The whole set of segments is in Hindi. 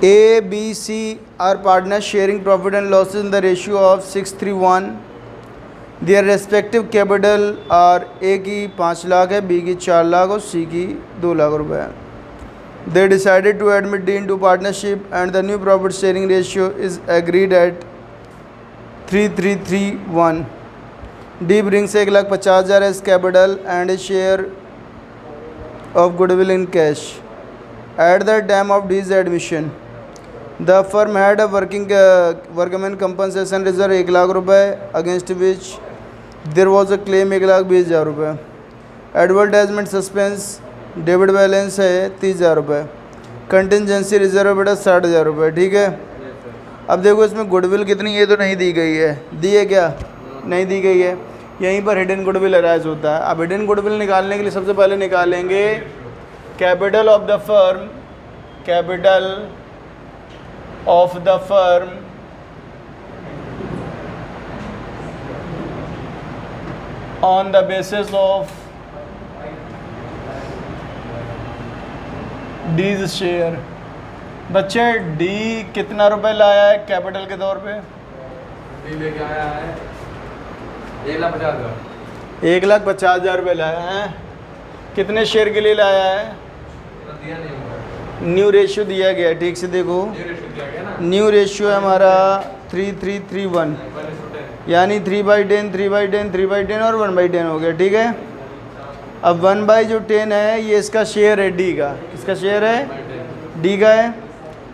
A, B, C are partners sharing profit and losses in the ratio of 6:1. Their respective capital are A की 5 लाख है, B की 4 लाख और C की 2 लाख रुपए है. They decided to admit D into partnership and the new profit sharing ratio is agreed at 3:3:1. D brings 1,50,000 as capital and a share of goodwill in cash. At the time of D's admission, the firm had a workman compensation reserve 1 lakh रुपए against which there was a claim 1,20,000 रुपए. एडवर्टाइजमेंट सस्पेंस डेबिट बैलेंस है 30,000 रुपये. कंटिजेंसी रिजर्व बेटा 60,000 रुपये. ठीक है. अब देखो इसमें गुडविल कितनी, ये तो नहीं दी गई है. दी है क्या? नहीं दी गई है. यहीं पर हिडन गुडविल अराइज होता है. अब हिडन गुडविल निकालने के लिए सबसे पहले निकालेंगे capital of the firm. Capital of the firm on the basis of D's share. बच्चे डी कितना रुपए लाया है कैपिटल के तौर पे? डी लेके आया है 1,50,000. 1,50,000 रुपये लाया है. कितने शेयर के लिए लाया है? दिया नहीं होगा. न्यू रेशियो दिया गया है. ठीक से देखो, ये रेशियो दिया गया ना. न्यू रेशियो है हमारा 3:3:1, यानी 3/10, 3/10, 3/10 और 1/10 हो गया. ठीक है. अब 1/10 है, ये इसका शेयर है डी का. किसका शेयर है? डी का है.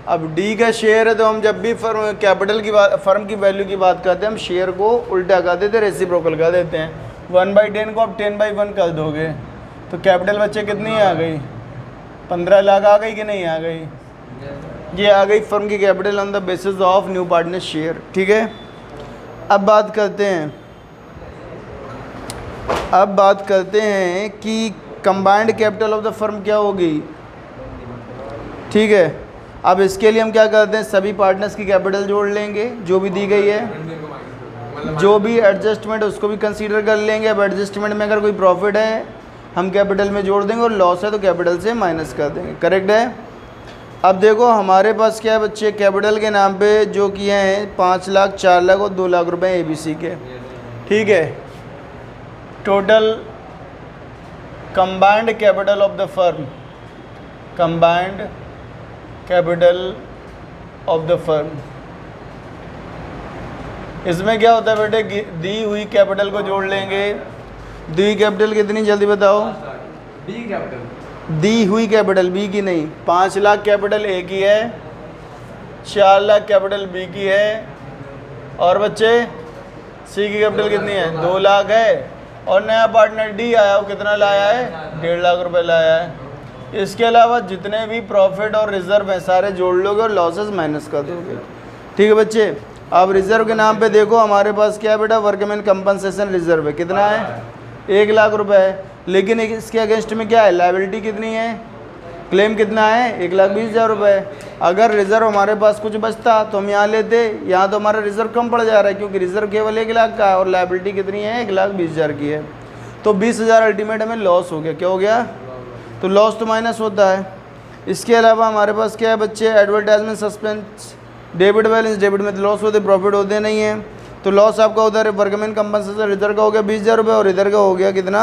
अब डी का शेयर है तो हम जब भी फर्म कैपिटल की बात, फर्म की वैल्यू की बात करते हैं, हम शेयर को उल्टा कर देते हैं, रेसिप्रोकल कर देते हैं. 1/10 को अब 10/1 कर दोगे तो कैपिटल बच्चे कितनी आ गई? 15 लाख आ गई कि नहीं आ गई? ये आ गई फर्म की capital on the basis of new partner share. ठीक है. अब बात करते हैं कि combined capital of the firm क्या होगी. ठीक है. अब इसके लिए हम क्या करते हैं, सभी पार्टनर्स की कैपिटल जोड़ लेंगे जो भी दी गई है. जो भी एडजस्टमेंट उसको भी कंसीडर कर लेंगे. अब एडजस्टमेंट में अगर कोई प्रॉफिट है हम कैपिटल में जोड़ देंगे और लॉस है तो कैपिटल से माइनस कर देंगे. करेक्ट है. अब देखो हमारे पास क्या है बच्चे, कैपिटल के नाम पे जो किए हैं 5 लाख, 4 लाख और 2 लाख रुपए ABC के. ठीक है. Total combined capital of the firm, combined capital of the firm, इसमें क्या होता है बेटे, दी हुई कैपिटल को जोड़ लेंगे. दी हुई कैपिटल कितनी जल्दी बताओ? D capital. दी हुई कैपिटल बी की नहीं. 5 लाख कैपिटल ए की है, 4 लाख कैपिटल बी की है और बच्चे सी की कैपिटल कितनी है? 2 लाख है. और नया पार्टनर डी आया, वो कितना लाया है? 1.5 लाख रुपए लाया है. इसके अलावा जितने भी प्रॉफिट और रिजर्व हैं सारे जोड़ लोगे और लॉसेस माइनस कर दोगे. ठीक है बच्चे. अब रिजर्व के नाम पे देखो हमारे पास क्या है बेटा, वर्कमैन कंपनसेशन रिजर्व है. कितना है? 1 लाख रुपए है. लेकिन इसके अगेंस्ट में क्या है, लायबिलिटी कितनी है, क्लेम कितना है? 1,20,000 रुपये. अगर रिजर्व हमारे पास कुछ बचता तो हम यहाँ लेते. यहाँ तो हमारा रिजर्व कम पड़ जा रहा है क्योंकि रिजर्व केवल 1 लाख का है और लायबिलिटी कितनी है? 1,20,000 की है. तो 20,000 अल्टीमेट हमें लॉस हो गया. क्या हो गया? तो लॉस तो माइनस होता है. इसके अलावा हमारे पास क्या है बच्चे, advertisement suspense debit balance. Debit में तो लॉस होते, प्रॉफिट होते नहीं है. तो लॉस आपका उधर वर्कमैन कंपनसेशन इधर का हो गया 20,000 रुपये और इधर का हो गया कितना?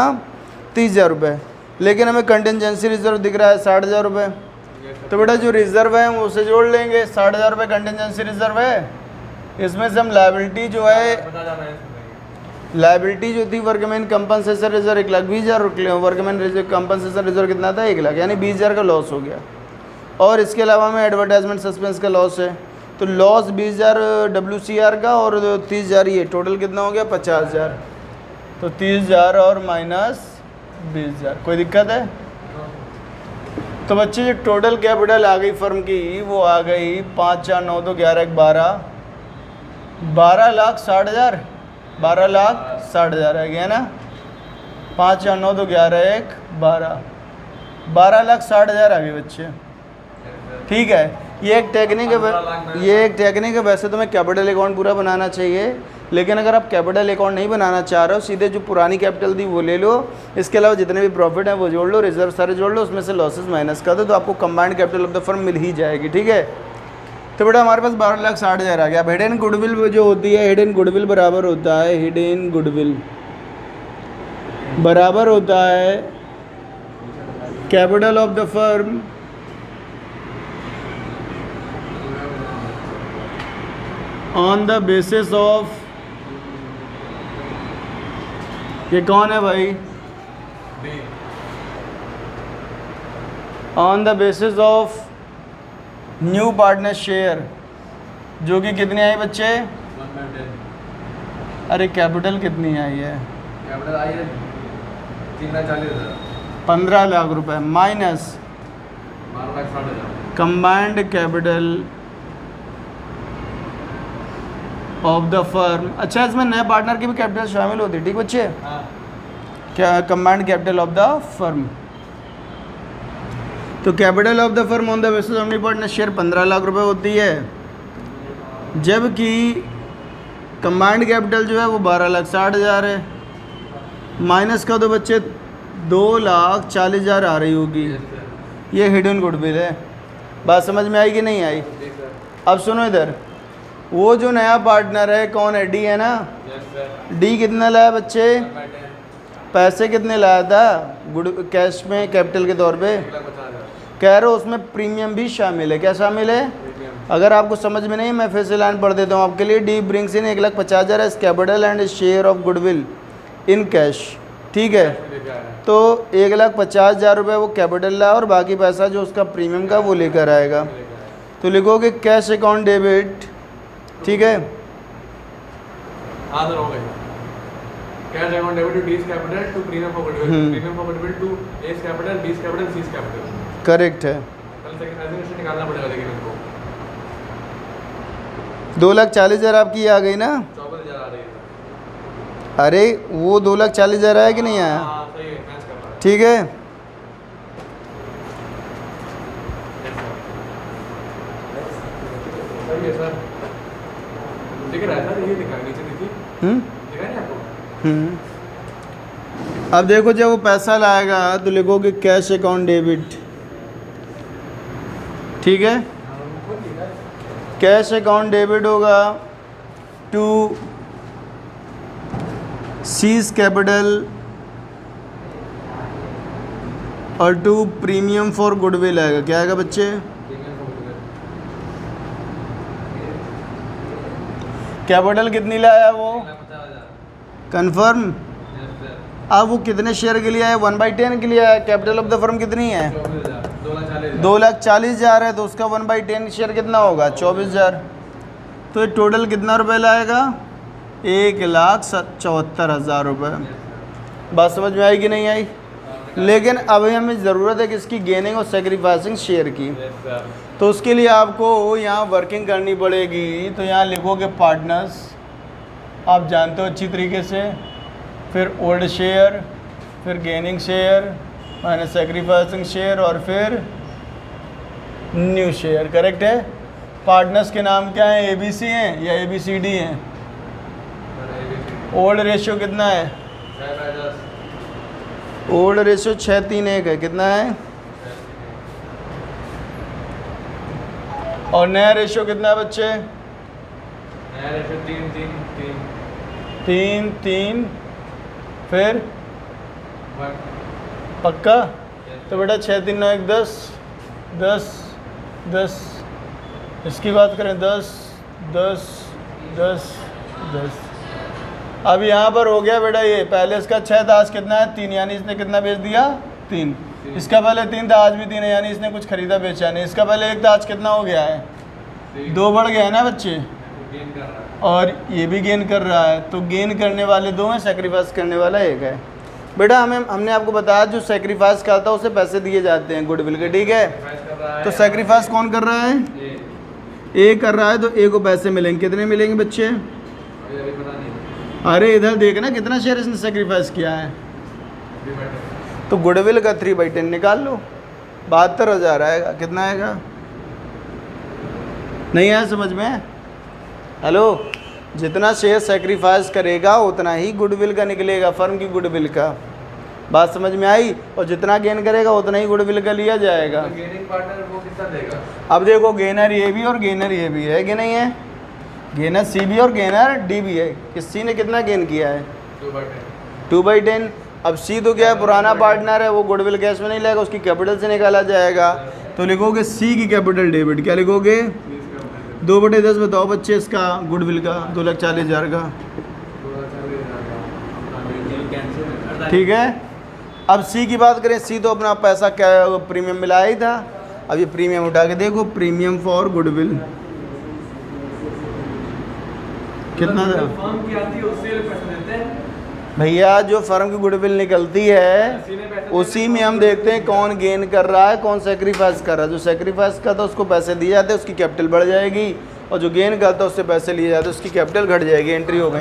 30,000 रुपये. लेकिन हमें कंटिजेंसी रिजर्व दिख रहा है 60,000 रुपये. तो बेटा जो रिजर्व है हम उसे जोड़ लेंगे. 60,000 रुपये कंटिजेंसी रिजर्व है. इसमें से हम लायबिलिटी जो है, लायबिलिटी जो थी workman compensation reserve 1,20,000, workman compensation reserve कितना था? 1 लाख, यानी 20,000 का लॉस हो गया. और इसके अलावा हमें एडवर्टाइजमेंट सस्पेंस का लॉस है. तो लॉस 20,000 WCR का और 30,000 ये, टोटल कितना हो गया? 50,000. तो 30,000 और माइनस 20,000. कोई दिक्कत है? तो बच्चे जो टोटल कैपिटल आ गई फर्म की वो आ गई 5, 4, 9, 2, 11, 1, 12, 12,60,000. 12,60,000 आ गया ना. 5, 4, 9, 2, 11, 1, 12, 12,60,000 आ गए बच्चे. ठीक है. ये एक टेक्निक है. वैसे तो मैं कैपिटल अकाउंट पूरा बनाना चाहिए, लेकिन अगर आप कैपिटल अकाउंट नहीं बनाना चाह रहे हो, सीधे जो पुरानी कैपिटल थी वो ले लो. इसके अलावा जितने भी प्रॉफिट हैं वो जोड़ लो, रिजर्व सारे जोड़ लो, उसमें से लॉसेस माइनस कर दो तो आपको combined capital of the firm मिल ही जाएगी. ठीक है. तो बेटा हमारे पास 12,60,000 आ गया। अब हिडन गुडविल जो होती है, हिडन गुडविल बराबर होता है, हिडन गुडविल बराबर होता है capital of the firm on the basis of, ये कौन है भाई, D on the basis of new partner share, जो कि कितनी आई बच्चे, 1/10 अरे कैपिटल कितनी आई है, कैपिटल आई है 3,40,000 15 लाख रुपए minus 12,60,000 combined capital of the firm. अच्छा इसमें नए पार्टनर की भी कैपिटल शामिल होती है, ठीक बच्चे, हाँ क्या combined capital of the firm. तो capital of the firm on the basis of new partner share 15 lakh रुपए होती है, जबकि कंबाइंड कैपिटल जो है वो 12,60,000 है। माइनस का तो बच्चे 2,40,000 आ रही होगी, यस सर ये हिडन गुडविल है। बात समझ में आई कि नहीं आई? जी सर अब सुनो इधर, वो जो नया पार्टनर है कौन है, डी है ना। यस सर डी कितना लाया बच्चे, 1/10 पैसे कितने लाया था गुड कैश में कैपिटल के तौर पे, 1,50,000 कह रहे हो उसमें प्रीमियम भी शामिल है। क्या शामिल है? प्रीमियम अगर आपको समझ में नहीं, मैं फिर से लाइन पढ़ देता हूँ आपके लिए। D brings in 1,50,000 as capital and share of goodwill in cash, ठीक है। लेके आया है तो 1,50,000 रुपये वो कैपिटल ला और बाकी पैसा जो उसका प्रीमियम का वो लेकर आएगा। लेके आया है। तो लिखोगे कैश अकाउंट डेबिट, ठीक है। हाँ सर हो गई। Cash account debit to D's capital to premium for goodwill, premium for goodwill to S capital, B's capital, C's capital. Correct है। कल से कैसे निकालना पड़ेगा लेकिन इनको 2,40,000 आपकी आ गई ना। 24,000 आ रही है सर। अरे वो 2,40,000 आया कि नहीं आया, हाँ सही है, मैच कर रहा है। ठीक है। यस सर सही है सर, दिख रहा है सर, ये दिखा नीचे देखिए, दिखा नहीं आपको? अब देखो जब वो पैसा लाएगा तो लिखोगे कैश अकाउंट डेबिट, ठीक है। कैश अकाउंट डेबिट होगा टू सीज कैपिटल और टू प्रीमियम फॉर गुडविल आएगा। क्या आएगा बच्चे? कैपिटल कितनी लाया वो, कंफर्म। अब वो कितने शेयर के लिए आया, 1/10 के लिए आया। कैपिटल ऑफ द फर्म कितनी है, 2,40,000 है, तो उसका 1/10 शेयर कितना होगा, 24,000। तो ये टोटल कितना रुपए लाएगा, 1,74,000 रुपये। बात समझ में आई कि नहीं आई? लेकिन अभी हमें ज़रूरत है किसकी, गेनिंग और सेक्रीफाइसिंग शेयर की। तो उसके लिए आपको यहाँ वर्किंग करनी पड़ेगी। तो यहाँ लिखोगे पार्टनर्स, आप जानते हो अच्छी तरीके से, फिर ओल्ड शेयर, फिर gaining share minus sacrificing share और फिर न्यू शेयर। करेक्ट है। पार्टनर्स के नाम क्या हैं, ABC हैं या ABCD हैं? ओल्ड रेशियो कितना है, ओल्ड रेशियो 6:3:1 है। कितना है? और नया रेशियो कितना है बच्चे, 3:3 फिर पक्का। तो बेटा 6:3:9 10 10 10, इसकी बात करें 10 10 10 10। अब यहाँ पर हो गया बेटा, ये पहले इसका 6 था, आज कितना है 3, यानी इसने कितना बेच दिया 3। इसका पहले 3 था, आज भी 3 है, यानी इसने कुछ खरीदा बेचा नहीं। इसका पहले 1 था, आज कितना हो गया है 2 बढ़ गया है ना बच्चे, और ये भी गेन कर रहा है। तो गेन करने वाले 2 हैं, सेक्रीफाइस करने वाला 1 है। बेटा हमने आपको बताया जो सेक्रीफाइस करता है उसे पैसे दिए जाते हैं गुडविल के, ठीक है। तो सेक्रीफाइस कौन कर रहा है, ए कर रहा है, तो ए को पैसे मिलेंगे। कितने मिलेंगे बच्चे, अरे इधर देखना कितना शेयर इसने सेक्रीफाइस किया है। तो गुडविल का 3/10 निकाल लो, 72,000 आएगा। कितना आएगा, नहीं आया समझ में? हेलो, जितना शेयर सेक्रीफाइस करेगा उतना ही गुडविल का निकलेगा, फर्म की गुडविल का। बात समझ में आई? और जितना गेन करेगा उतना ही गुडविल का लिया जाएगा। तो गेनिंग पार्टनर वो कितना देगा? अब देखो गेनर ये भी और गेनर ये भी है कि नहीं है? गेनर सी भी और गेनर डी भी है। किस सी ने कितना गेन किया है? 2/10। 2/10। अब सी तो क्या है, पुराना पार्टनर है, वो गुडविल कैश में नहीं लगेगा, उसकी कैपिटल से निकाला जाएगा। तो लिखोगे सी की कैपिटल डेबिट, क्या लिखोगे? 2/10 बताओ बच्चे इसका गुडविल का 2,40,000 का। ठीक है। अब सी की बात करें, सी तो अपना पैसा क्या प्रीमियम मिलाया ही था। अब ये प्रीमियम उठा के देखो, प्रीमियम फॉर गुडविल कितना था फर्म की आती है उससे पैसे देते हैं भैया? जो फर्म की गुडविल निकलती है उसी में हम देखते हैं कौन गेन कर रहा है, कौन सेक्रीफाइस कर रहा है। जो सेक्रीफाइस करता है उसको पैसे दिए जाते हैं, उसकी कैपिटल बढ़ जाएगी, और जो गेन करता है उससे पैसे लिए जाते हैं, उसकी कैपिटल घट जाएगी। एंट्री हो गई।